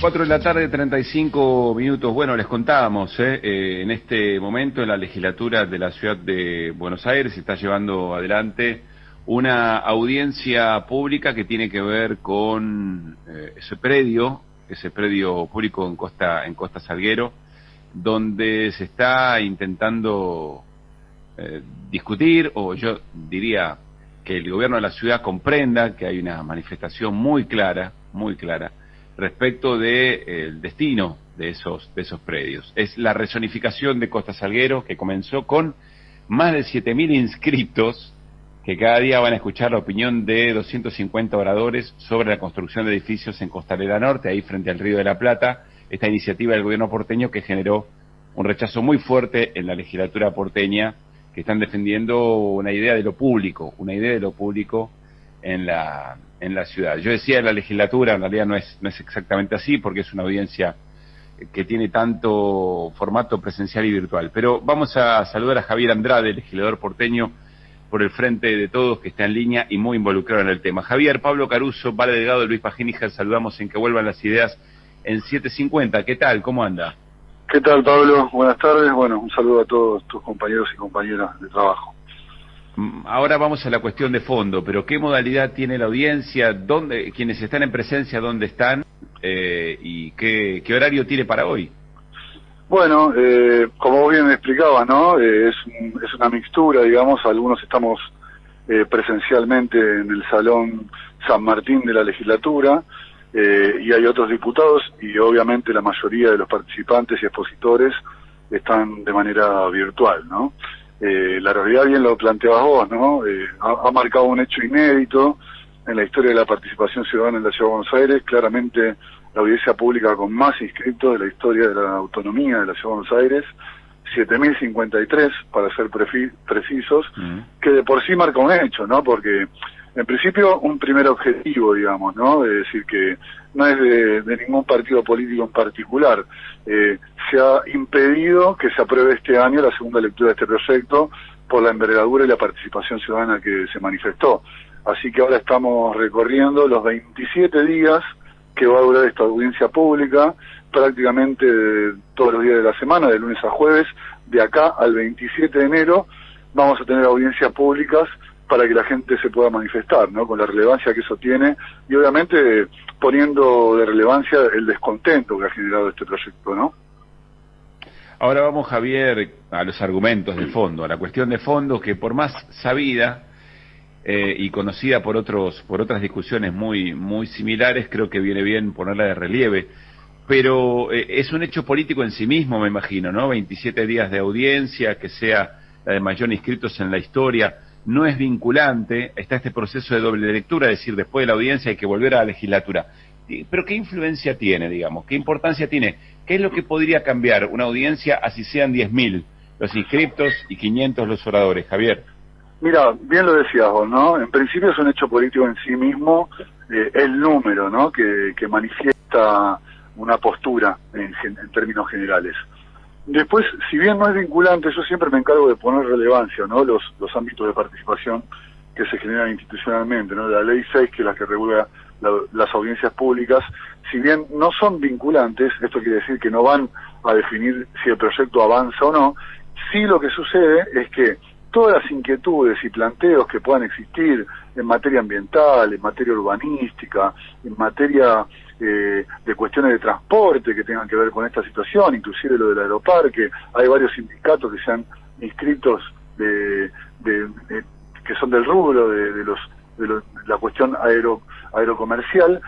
4 de la tarde, 35 minutos. Bueno, les contábamos, en este momento en la legislatura de la ciudad de Buenos Aires se está llevando adelante una audiencia pública que tiene que ver con ese predio público en Costa Salguero, donde se está intentando discutir, o yo diría que el gobierno de la ciudad comprenda que hay una manifestación muy clara, respecto del destino de esos predios. Es la rezonificación de Costa Salguero, que comenzó con más de 7.000 inscriptos, que cada día van a escuchar la opinión de 250 oradores sobre la construcción de edificios en Costanera Norte, ahí frente al Río de la Plata. Esta iniciativa del gobierno porteño que generó un rechazo muy fuerte en la legislatura porteña, que están defendiendo una idea de lo público en la ciudad. Yo decía en la legislatura, en realidad no es exactamente así, porque es una audiencia que tiene tanto formato presencial y virtual. Pero vamos a saludar a Javier Andrade, legislador porteño por el Frente de Todos, que está en línea y muy involucrado en el tema. Javier, Pablo Caruso, Vale Delgado, Luis Pagínica, saludamos en Que Vuelvan las Ideas en 750. ¿Qué tal? ¿Cómo anda? ¿Qué tal, Pablo? Buenas tardes. Bueno, un saludo a todos tus compañeros y compañeras de trabajo. Ahora vamos a la cuestión de fondo, pero ¿qué modalidad tiene la audiencia? ¿Dónde, quienes están en presencia, dónde están? ¿Y qué horario tiene para hoy? Bueno, como vos bien me explicabas, ¿no? Es una mixtura, digamos. Algunos estamos presencialmente en el Salón San Martín de la legislatura, y hay otros diputados, y obviamente la mayoría de los participantes y expositores están de manera virtual, ¿no? La realidad, bien lo planteabas vos, ¿no? Ha marcado un hecho inédito en la historia de la participación ciudadana en la Ciudad de Buenos Aires. Claramente la audiencia pública con más inscritos de la historia de la autonomía de la Ciudad de Buenos Aires, 7.053 para ser precisos, que de por sí marca un hecho, ¿no? Porque en principio un primer objetivo, digamos, ¿no? Es decir, que no es de ningún partido político en particular. Se ha impedido que se apruebe este año la segunda lectura de este proyecto por la envergadura y la participación ciudadana que se manifestó. Así que ahora estamos recorriendo los 27 días que va a durar esta audiencia pública, prácticamente todos los días de la semana, de lunes a jueves. De acá al 27 de enero vamos a tener audiencias públicas para que la gente se pueda manifestar, ¿no? Con la relevancia que eso tiene, y obviamente poniendo de relevancia el descontento que ha generado este proyecto, ¿no? Ahora vamos, Javier, a los argumentos de fondo, a la cuestión de fondo, que por más sabida y conocida por otras discusiones muy similares, creo que viene bien ponerla de relieve. Pero es un hecho político en sí mismo, me imagino, ¿no? 27 días de audiencia, que sea la de mayor inscritos en la historia, no es vinculante. Está este proceso de doble lectura, es decir, después de la audiencia hay que volver a la legislatura. Pero ¿qué influencia tiene, digamos? ¿Qué importancia tiene? ¿Qué es lo que podría cambiar una audiencia así sean 10.000 los inscriptos y 500 los oradores, Javier? Mira, bien lo decías vos, ¿no? En principio es un hecho político en sí mismo, el número, ¿no? Que manifiesta una postura en términos generales. Después, si bien no es vinculante, yo siempre me encargo de poner relevancia, ¿no? Los ámbitos de participación que se generan institucionalmente, ¿no? La Ley 6, que es la que regula las audiencias públicas, si bien no son vinculantes, esto quiere decir que no van a definir si el proyecto avanza o no. Sí, lo que sucede es que todas las inquietudes y planteos que puedan existir en materia ambiental, en materia urbanística, en materia de cuestiones de transporte que tengan que ver con esta situación, inclusive lo del aeroparque, hay varios sindicatos que se han inscritos que son del rubro de la cuestión aerocomercial,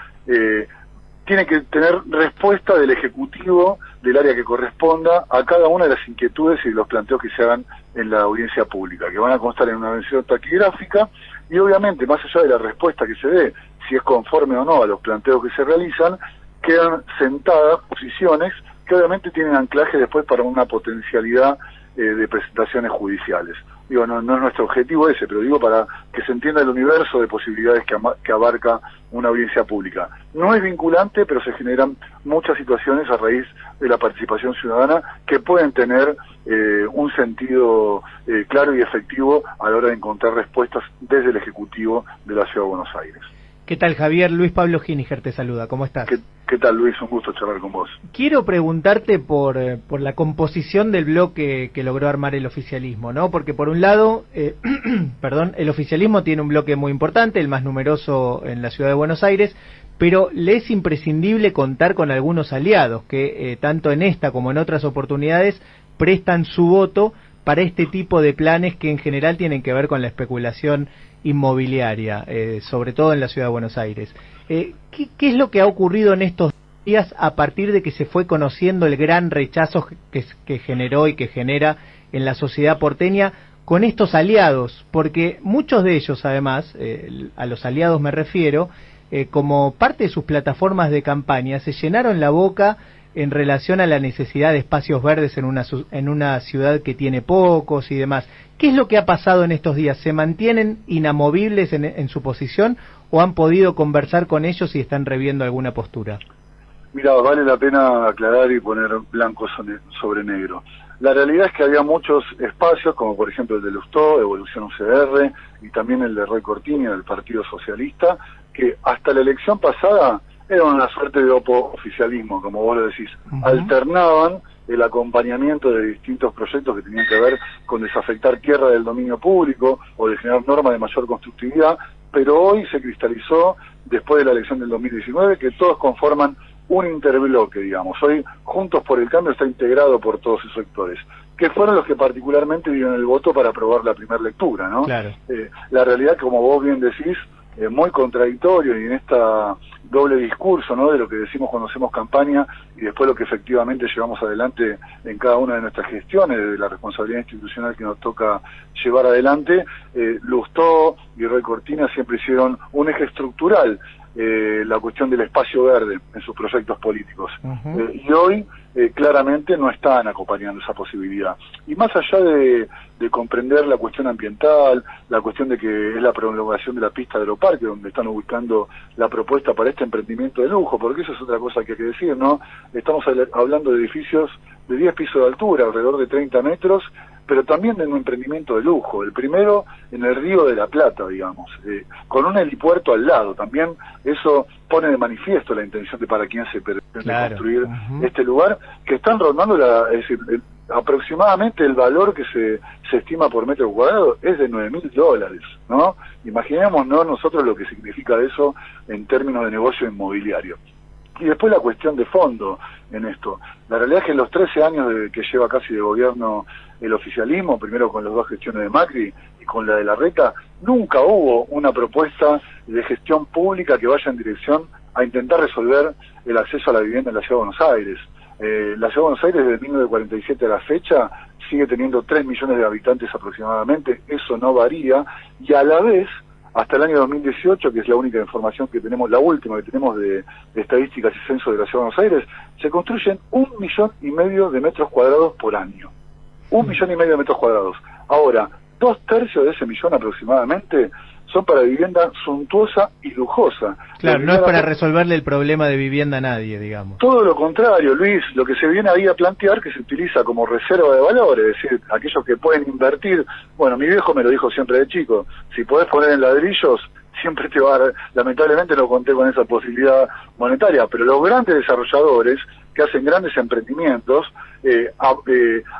tiene que tener respuesta del Ejecutivo del área que corresponda a cada una de las inquietudes y los planteos que se hagan en la audiencia pública, que van a constar en una versión taquigráfica, y obviamente, más allá de la respuesta que se dé, si es conforme o no a los planteos que se realizan, quedan sentadas posiciones que obviamente tienen anclaje después para una potencialidad de presentaciones judiciales. Digo, no es nuestro objetivo ese, pero digo para que se entienda el universo de posibilidades que abarca una audiencia pública. No es vinculante, pero se generan muchas situaciones a raíz de la participación ciudadana que pueden tener un sentido claro y efectivo a la hora de encontrar respuestas desde el Ejecutivo de la Ciudad de Buenos Aires. ¿Qué tal, Javier? Luis Pablo Giniger te saluda. ¿Cómo estás? ¿Qué tal, Luis? Un gusto charlar con vos. Quiero preguntarte por la composición del bloque que logró armar el oficialismo, ¿no? Porque por un lado, el oficialismo tiene un bloque muy importante, el más numeroso en la ciudad de Buenos Aires, pero le es imprescindible contar con algunos aliados que, tanto en esta como en otras oportunidades, prestan su voto para este tipo de planes que en general tienen que ver con la especulación inmobiliaria, sobre todo en la ciudad de Buenos Aires. ¿Qué es lo que ha ocurrido en estos días a partir de que se fue conociendo el gran rechazo que generó y que genera en la sociedad porteña con estos aliados? Porque muchos de ellos, además, a los aliados me refiero, como parte de sus plataformas de campaña, se llenaron la boca en relación a la necesidad de espacios verdes en una ciudad que tiene pocos y demás. ¿Qué es lo que ha pasado en estos días? ¿Se mantienen inamovibles en su posición o han podido conversar con ellos y están reviendo alguna postura? Mira, vale la pena aclarar y poner blanco sobre negro. La realidad es que había muchos espacios, como por ejemplo el de Lustó, Evolución UCR, y también el de Roy Cortini, del Partido Socialista, que hasta la elección pasada era una suerte de oficialismo, como vos lo decís. Alternaban el acompañamiento de distintos proyectos que tenían que ver con desafectar tierra del dominio público o de generar normas de mayor constructividad, pero hoy se cristalizó, después de la elección del 2019, que todos conforman un interbloque, digamos. Hoy Juntos por el Cambio está integrado por todos esos sectores, que fueron los que particularmente dieron el voto para aprobar la primera lectura, ¿no? Claro. La realidad, como vos bien decís, muy contradictorio, y en esta doble discurso, ¿no?, de lo que decimos cuando hacemos campaña y después lo que efectivamente llevamos adelante en cada una de nuestras gestiones, de la responsabilidad institucional que nos toca llevar adelante. Lustó y Roy Cortina siempre hicieron un eje estructural, la cuestión del espacio verde en sus proyectos políticos. Y hoy claramente no están acompañando esa posibilidad. Y más allá de comprender la cuestión ambiental, la cuestión de que es la prolongación de la pista de Aeroparque, donde están ubicando la propuesta para este emprendimiento de lujo, porque eso es otra cosa que hay que decir, ¿no? Estamos hablando de edificios de 10 pisos de altura, alrededor de 30 metros, pero también de un emprendimiento de lujo, el primero en el Río de la Plata, digamos, con un helipuerto al lado. También eso pone de manifiesto la intención de para quién se pretende construir este lugar, que están rondando aproximadamente el valor que se estima por metro cuadrado es de $9.000, ¿no? Imaginémonos nosotros lo que significa eso en términos de negocio inmobiliario. Y después la cuestión de fondo en esto. La realidad es que en los 13 años que lleva casi de gobierno el oficialismo, primero con las dos gestiones de Macri y con la de Larreta, nunca hubo una propuesta de gestión pública que vaya en dirección a intentar resolver el acceso a la vivienda en la Ciudad de Buenos Aires. La Ciudad de Buenos Aires, desde 1947 a la fecha, sigue teniendo 3 millones de habitantes aproximadamente. Eso no varía, y a la vez, hasta el año 2018, que es la única información que tenemos, la última que tenemos de estadísticas y censo de la Ciudad de Buenos Aires, se construyen 1,5 millones de metros cuadrados por año. 1,5 millones de metros cuadrados. Ahora, 2/3 de ese millón aproximadamente son para vivienda suntuosa y lujosa. Claro, no es para resolverle el problema de vivienda a nadie, digamos. Todo lo contrario, Luis, lo que se viene ahí a plantear, que se utiliza como reserva de valor, es decir, aquellos que pueden invertir. Bueno, mi viejo me lo dijo siempre de chico, si podés poner en ladrillos, siempre te va a dar. Lamentablemente no conté con esa posibilidad monetaria, pero los grandes desarrolladores que hacen grandes emprendimientos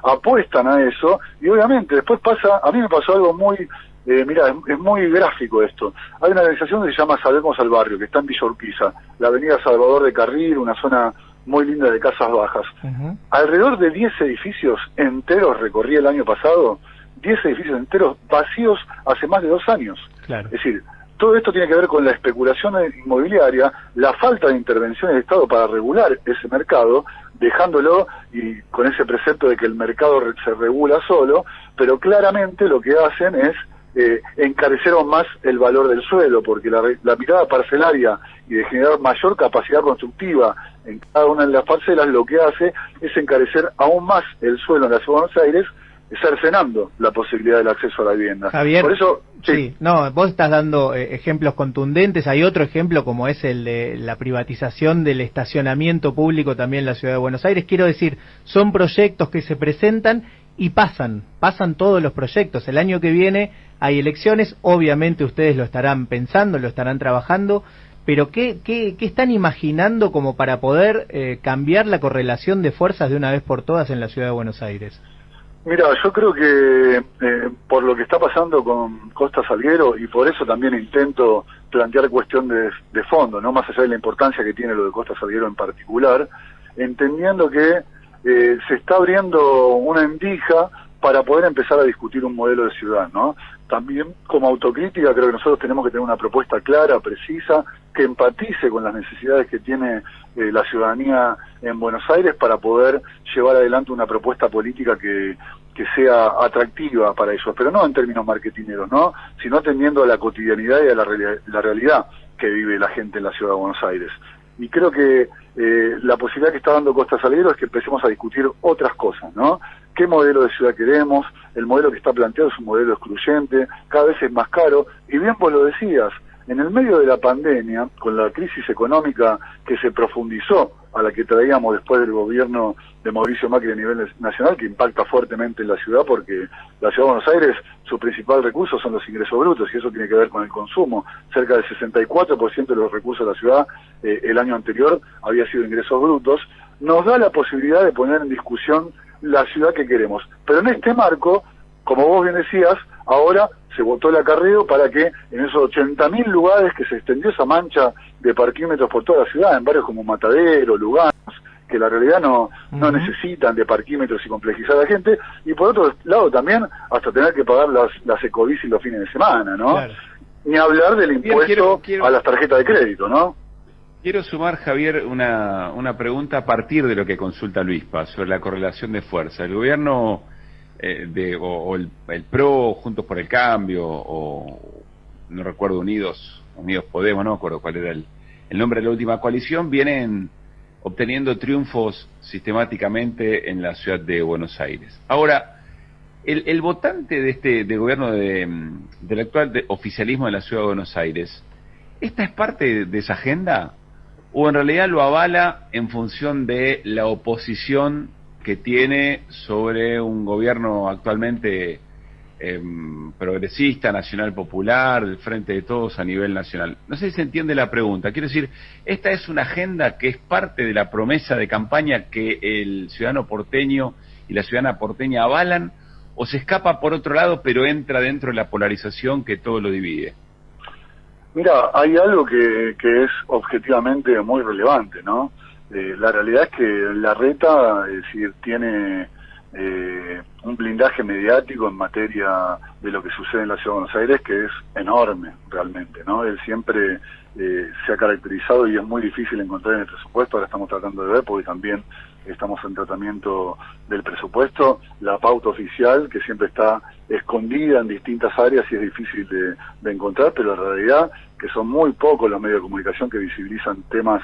apuestan a eso, y obviamente después pasa, a mí me pasó algo muy... mira, es muy gráfico esto. Hay una organización que se llama Salvemos al Barrio, que está en Villa Urquiza, la avenida Salvador de Carril, una zona muy linda de casas bajas. Alrededor de 10 edificios enteros recorrí el año pasado, 10 edificios enteros vacíos hace más de 2 años. Claro. Es decir, todo esto tiene que ver con la especulación inmobiliaria, la falta de intervención del Estado para regular ese mercado, dejándolo y con ese precepto de que el mercado se regula solo, pero claramente lo que hacen es encarecer aún más el valor del suelo, porque la mirada parcelaria y de generar mayor capacidad constructiva en cada una de las parcelas lo que hace es encarecer aún más el suelo en la Ciudad de Buenos Aires, cercenando la posibilidad del acceso a la vivienda. Javier, por eso, sí, no, vos estás dando ejemplos contundentes. Hay otro ejemplo como es el de la privatización del estacionamiento público también en la Ciudad de Buenos Aires. Quiero decir, son proyectos que se presentan y pasan todos los proyectos. El año que viene hay elecciones, obviamente ustedes lo estarán pensando, lo estarán trabajando, pero ¿qué están imaginando como para poder cambiar la correlación de fuerzas de una vez por todas en la ciudad de Buenos Aires? Mira, yo creo que por lo que está pasando con Costa Salguero, y por eso también intento plantear cuestión de fondo, no más allá de la importancia que tiene lo de Costa Salguero en particular, entendiendo que se está abriendo una endija para poder empezar a discutir un modelo de ciudad, ¿no? También como autocrítica creo que nosotros tenemos que tener una propuesta clara, precisa, que empatice con las necesidades que tiene la ciudadanía en Buenos Aires para poder llevar adelante una propuesta política que sea atractiva para ellos, pero no en términos marketineros, ¿no? Sino atendiendo a la cotidianidad y a la realidad que vive la gente en la ciudad de Buenos Aires. Y creo que la posibilidad que está dando Costa Salguero es que empecemos a discutir otras cosas, ¿no? ¿Qué modelo de ciudad queremos? El modelo que está planteado es un modelo excluyente, cada vez es más caro, y bien vos lo decías, en el medio de la pandemia, con la crisis económica que se profundizó, a la que traíamos después del gobierno de Mauricio Macri a nivel nacional, que impacta fuertemente en la ciudad, porque la ciudad de Buenos Aires, su principal recurso son los ingresos brutos, y eso tiene que ver con el consumo. Cerca del 64% de los recursos de la ciudad el año anterior había sido ingresos brutos. Nos da la posibilidad de poner en discusión la ciudad que queremos. Pero en este marco, como vos bien decías, ahora se votó el acarreo para que en esos 80.000 lugares que se extendió esa mancha de parquímetros por toda la ciudad, en barrios como Matadero, Lugano, que la realidad no necesitan de parquímetros y complejizar a la gente, y por otro lado también hasta tener que pagar las ecobicis los fines de semana, ¿no? Claro. Ni hablar del impuesto a las tarjetas de crédito, ¿no? Quiero sumar, Javier, una pregunta a partir de lo que consulta Luispa sobre la correlación de fuerza. El gobierno el PRO, Juntos por el Cambio, o no recuerdo, Unidos Podemos, no me acuerdo cuál era el nombre de la última coalición, vienen obteniendo triunfos sistemáticamente en la ciudad de Buenos Aires. Ahora, el votante del gobierno del actual oficialismo de la ciudad de Buenos Aires, ¿esta es parte de esa agenda? ¿O en realidad lo avala en función de la oposición que tiene sobre un gobierno actualmente progresista, nacional popular, del Frente de Todos a nivel nacional? No sé si se entiende la pregunta. Quiero decir, ¿esta es una agenda que es parte de la promesa de campaña que el ciudadano porteño y la ciudadana porteña avalan, o se escapa por otro lado pero entra dentro de la polarización que todo lo divide? Mira, hay algo que es objetivamente muy relevante, ¿no? La realidad es que Larreta, es decir, tiene un blindaje mediático en materia de lo que sucede en la Ciudad de Buenos Aires que es enorme, realmente, ¿no? Él siempre se ha caracterizado, y es muy difícil encontrar en el presupuesto, ahora estamos tratando de ver, porque también estamos en tratamiento del presupuesto, la pauta oficial, que siempre está escondida en distintas áreas y es difícil de encontrar, pero la realidad que son muy pocos los medios de comunicación que visibilizan temas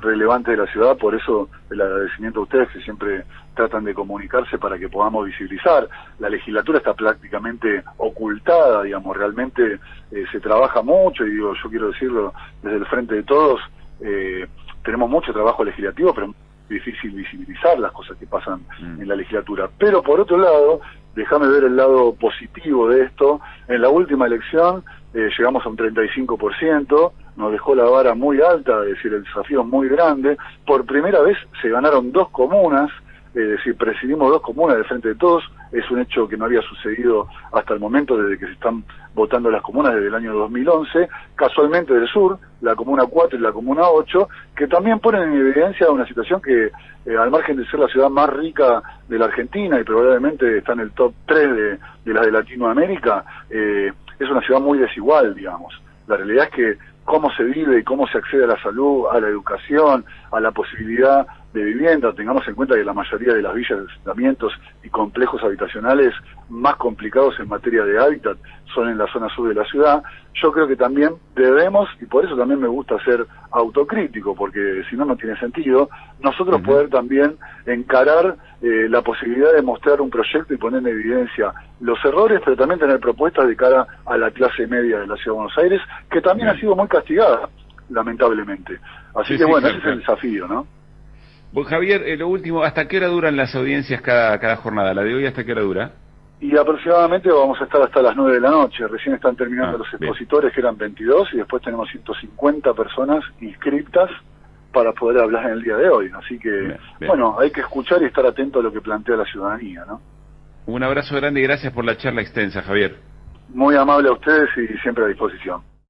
relevantes de la ciudad. Por eso el agradecimiento a ustedes que siempre tratan de comunicarse para que podamos visibilizar. La legislatura está prácticamente ocultada, digamos, realmente se trabaja mucho, y digo, yo quiero decirlo desde el Frente de Todos, tenemos mucho trabajo legislativo, pero es difícil visibilizar las cosas que pasan en la legislatura. Pero por otro lado, déjame ver el lado positivo de esto. En la última elección llegamos a un 35%, nos dejó la vara muy alta, es decir, el desafío es muy grande. Por primera vez se ganaron 2 comunas, es decir, presidimos 2 comunas del Frente de Todos. Es un hecho que no había sucedido hasta el momento, desde que se están votando las comunas desde el año 2011, casualmente del sur, la Comuna 4 y la Comuna 8, que también ponen en evidencia una situación que, al margen de ser la ciudad más rica de la Argentina y probablemente está en el top 3 de las de Latinoamérica, es una ciudad muy desigual, digamos. La realidad es que cómo se vive y cómo se accede a la salud, a la educación, a la posibilidad de vivienda. Tengamos en cuenta que la mayoría de las villas de asentamientos y complejos habitacionales más complicados en materia de hábitat son en la zona sur de la ciudad. Yo creo que también debemos, y por eso también me gusta ser autocrítico, porque si no, no tiene sentido, nosotros poder también encarar la posibilidad de mostrar un proyecto y poner en evidencia los errores, pero también tener propuestas de cara a la clase media de la Ciudad de Buenos Aires, que también ha sido muy castigada, lamentablemente. Así que bueno, ese es el desafío, ¿no? Pues Javier, lo último, ¿hasta qué hora duran las audiencias cada jornada? ¿La de hoy hasta qué hora dura? y aproximadamente vamos a estar hasta las 9 de la noche. Recién están terminando los expositores, que eran 22, y después tenemos 150 personas inscriptas para poder hablar en el día de hoy. Así que, bueno, hay que escuchar y estar atento a lo que plantea la ciudadanía, ¿no? Un abrazo grande y gracias por la charla extensa, Javier. Muy amable a ustedes y siempre a disposición.